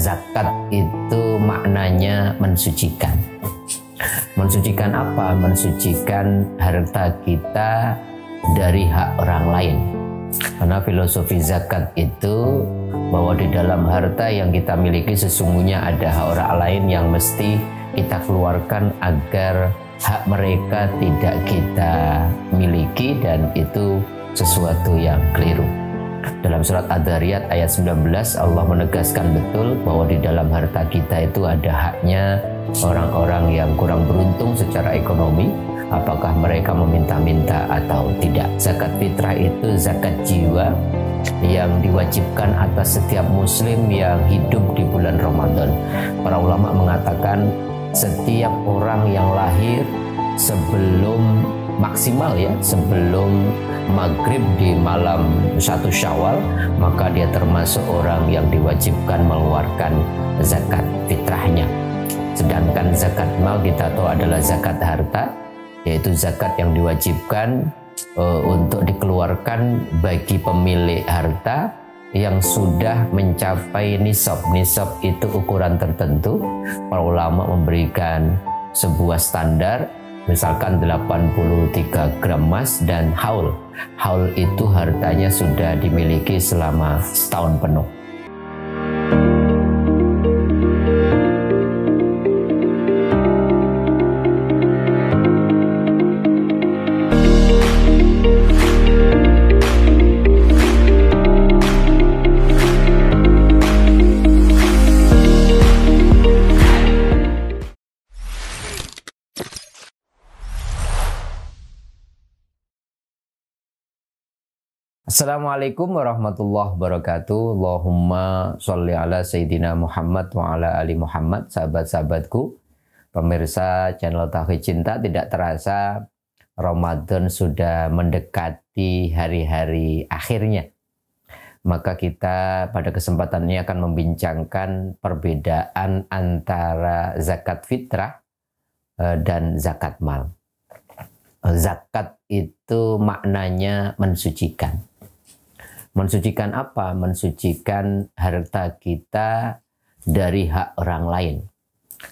Zakat itu maknanya mensucikan. Mensucikan apa? Mensucikan harta kita dari hak orang lain. Karena filosofi zakat itu bahwa di dalam harta yang kita miliki sesungguhnya ada hak orang lain yang mesti kita keluarkan agar hak mereka tidak kita miliki, dan itu sesuatu yang keliru. Dalam surat Ad-Dhariyat ayat 19 Allah menegaskan betul bahwa di dalam harta kita itu ada haknya orang-orang yang kurang beruntung secara ekonomi, apakah mereka meminta-minta atau tidak. Zakat fitrah itu zakat jiwa yang diwajibkan atas setiap muslim yang hidup di bulan Ramadan. Para ulama mengatakan setiap orang yang lahir sebelum maksimal sebelum maghrib di malam 1 Syawal, maka dia termasuk orang yang diwajibkan mengeluarkan zakat fitrahnya. Sedangkan zakat mal kita tahu adalah zakat harta, yaitu zakat yang diwajibkan untuk dikeluarkan bagi pemilik harta yang sudah mencapai nisab. Nisab itu ukuran tertentu. Para ulama memberikan sebuah standar, misalkan 83 gram emas dan haul. Haul itu hartanya sudah dimiliki selama setahun penuh. Assalamualaikum warahmatullahi wabarakatuh. Allahumma sholli ala Sayyidina Muhammad wa ala ali Muhammad. Sahabat-sahabatku, pemirsa channel Tauhid Cinta, tidak terasa Ramadan sudah mendekati hari-hari akhirnya. Maka kita pada kesempatan ini akan membincangkan perbedaan antara zakat fitrah dan zakat mal. Zakat itu maknanya mensucikan. Mensucikan apa? Mensucikan harta kita dari hak orang lain.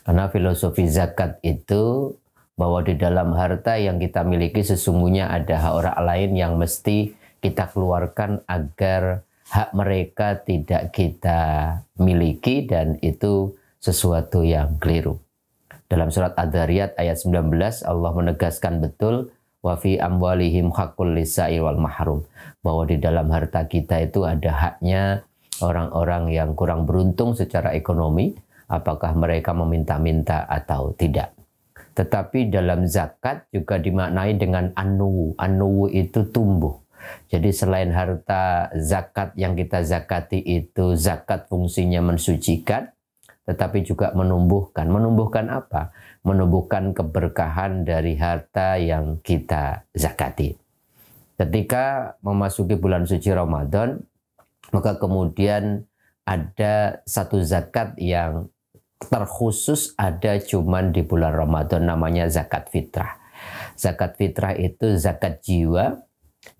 Karena filosofi zakat itu bahwa di dalam harta yang kita miliki sesungguhnya ada hak orang lain yang mesti kita keluarkan agar hak mereka tidak kita miliki, dan itu sesuatu yang keliru. Dalam surat Ad-Dhariyat ayat 19 Allah menegaskan betul wa fi amwalihim haqqul lisa'il wal mahrum, bahwa di dalam harta kita itu ada haknya orang-orang yang kurang beruntung secara ekonomi, apakah mereka meminta-minta atau tidak. Tetapi dalam zakat juga dimaknai dengan an-nuwu. An-nuwu itu tumbuh. Jadi selain harta zakat yang kita zakati itu zakat fungsinya mensucikan, tetapi juga menumbuhkan. Menumbuhkan apa? Menumbuhkan keberkahan dari harta yang kita zakati. Ketika memasuki bulan suci Ramadan, maka kemudian ada satu zakat yang terkhusus ada cuman di bulan Ramadan, namanya zakat fitrah. Zakat fitrah itu zakat jiwa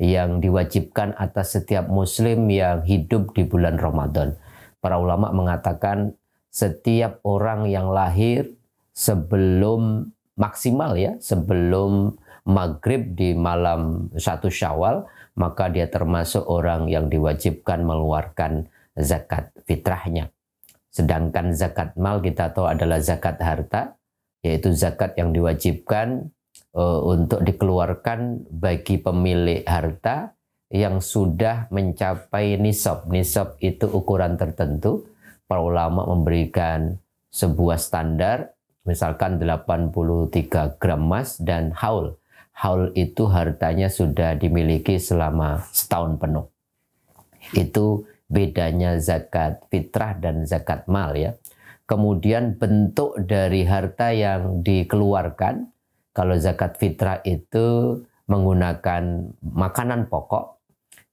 yang diwajibkan atas setiap muslim yang hidup di bulan Ramadan. Para ulama mengatakan setiap orang yang lahir sebelum maksimal sebelum maghrib di malam 1 Syawal, maka dia termasuk orang yang diwajibkan mengeluarkan zakat fitrahnya. Sedangkan zakat mal kita tahu adalah zakat harta, yaitu zakat yang diwajibkan untuk dikeluarkan bagi pemilik harta yang sudah mencapai nisab. Nisab itu ukuran tertentu. Para ulama memberikan sebuah standar, misalkan 83 gram emas dan haul. Haul itu hartanya sudah dimiliki selama setahun penuh. Itu bedanya zakat fitrah dan zakat mal Kemudian bentuk dari harta yang dikeluarkan, kalau zakat fitrah itu menggunakan makanan pokok,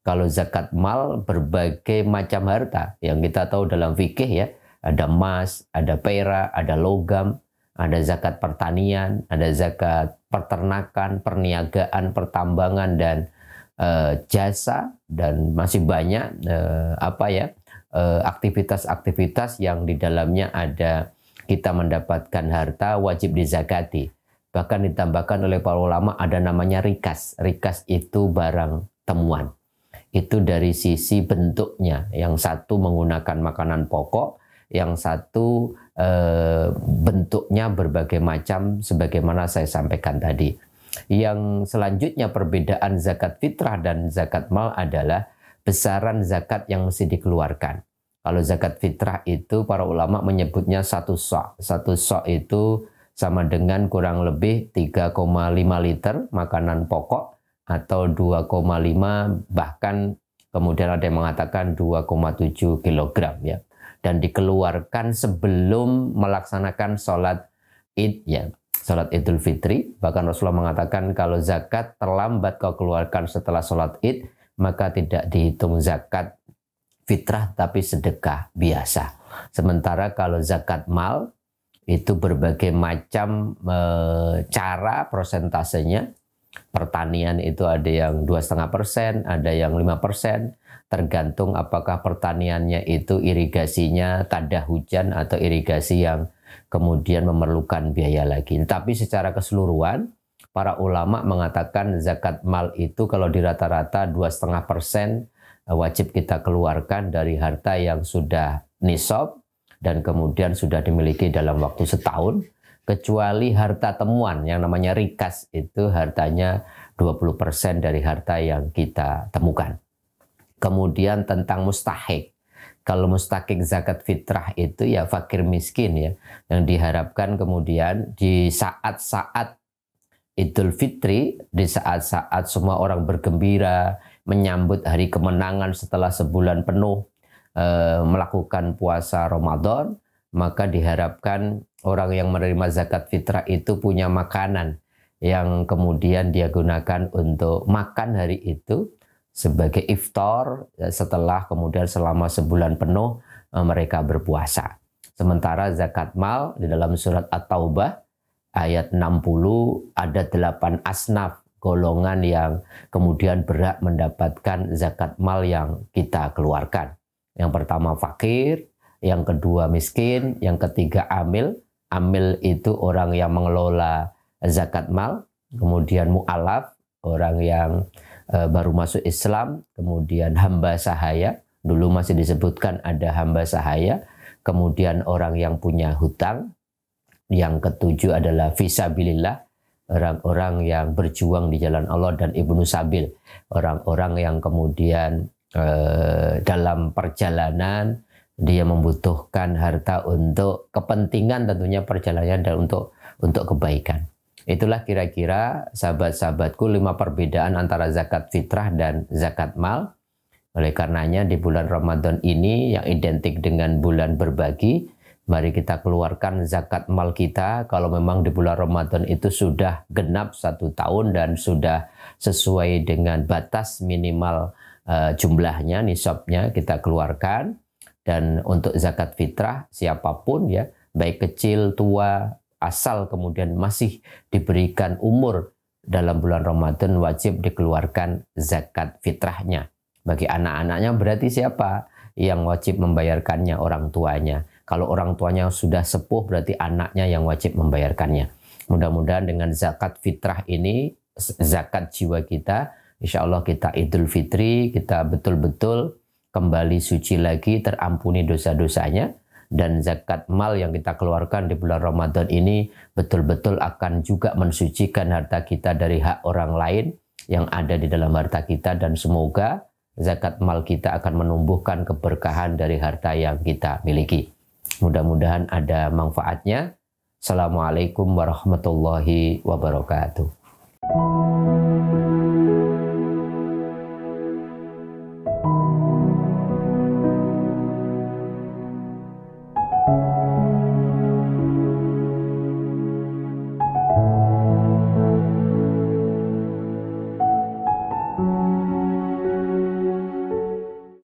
kalau zakat mal berbagai macam harta yang kita tahu dalam fikih ada emas, ada perak, ada logam, ada zakat pertanian, ada zakat peternakan, perniagaan, pertambangan, dan jasa, dan masih banyak aktivitas-aktivitas yang di dalamnya ada kita mendapatkan harta wajib dizakati. Bahkan ditambahkan oleh para ulama ada namanya rikas. Rikas itu barang temuan. Itu dari sisi bentuknya. Yang satu menggunakan makanan pokok, yang satu bentuknya berbagai macam sebagaimana saya sampaikan tadi. Yang selanjutnya perbedaan zakat fitrah dan zakat mal adalah besaran zakat yang mesti dikeluarkan. Kalau zakat fitrah itu para ulama menyebutnya satu sok. Satu sok itu sama dengan kurang lebih 3,5 liter makanan pokok atau 2,5 bahkan kemudian ada yang mengatakan 2,7 kilogram ya. Dan dikeluarkan sebelum melaksanakan sholat id ya. Sholat Idul Fitri, bahkan Rasulullah mengatakan kalau zakat terlambat kau keluarkan setelah sholat id, maka tidak dihitung zakat fitrah tapi sedekah biasa. Sementara kalau zakat mal, itu berbagai macam cara prosentasenya. Pertanian itu ada yang 2,5%, ada yang 5%, tergantung apakah pertaniannya itu irigasinya tada hujan atau irigasi yang kemudian memerlukan biaya lagi. Tapi secara keseluruhan, para ulama mengatakan zakat mal itu kalau di rata-rata 2,5% wajib kita keluarkan dari harta yang sudah nisab dan kemudian sudah dimiliki dalam waktu setahun, kecuali harta temuan yang namanya rikas itu hartanya 20% dari harta yang kita temukan. Kemudian tentang mustahik. Kalau mustahik zakat fitrah itu ya fakir miskin ya, yang diharapkan kemudian di saat-saat Idul Fitri, di saat-saat semua orang bergembira menyambut hari kemenangan setelah sebulan penuh melakukan puasa Ramadan, maka diharapkan orang yang menerima zakat fitrah itu punya makanan yang kemudian dia gunakan untuk makan hari itu sebagai iftar setelah kemudian selama sebulan penuh mereka berpuasa. Sementara zakat mal di dalam surat At-Taubah ayat 60 ada 8 asnaf golongan yang kemudian berhak mendapatkan zakat mal yang kita keluarkan. Yang pertama fakir, yang kedua miskin, yang ketiga amil. Amil itu orang yang mengelola zakat mal, kemudian mu'alaf, orang yang baru masuk Islam, kemudian hamba sahaya, dulu masih disebutkan ada hamba sahaya, kemudian orang yang punya hutang, yang ketujuh adalah fisabilillah, orang-orang yang berjuang di jalan Allah, dan ibnu sabil, orang-orang yang kemudian dalam perjalanan dia membutuhkan harta untuk kepentingan tentunya perjalanan dan untuk kebaikan. Itulah kira-kira sahabat-sahabatku 5 perbedaan antara zakat fitrah dan zakat mal. Oleh karenanya di bulan Ramadan ini yang identik dengan bulan berbagi, mari kita keluarkan zakat mal kita. Kalau memang di bulan Ramadan itu sudah genap 1 tahun dan sudah sesuai dengan batas minimal jumlahnya, nisabnya kita keluarkan. Dan untuk zakat fitrah siapapun ya, baik kecil, tua, asal kemudian masih diberikan umur dalam bulan Ramadan wajib dikeluarkan zakat fitrahnya. Bagi anak-anaknya berarti siapa yang wajib membayarkannya? Orang tuanya. Kalau orang tuanya sudah sepuh berarti anaknya yang wajib membayarkannya. Mudah-mudahan dengan zakat fitrah ini, zakat jiwa kita, insya Allah kita Idul Fitri, kita betul-betul kembali suci lagi, terampuni dosa-dosanya, dan zakat mal yang kita keluarkan di bulan Ramadan ini betul-betul akan juga mensucikan harta kita dari hak orang lain yang ada di dalam harta kita, dan semoga zakat mal kita akan menumbuhkan keberkahan dari harta yang kita miliki. Mudah-mudahan ada manfaatnya. Assalamualaikum warahmatullahi wabarakatuh.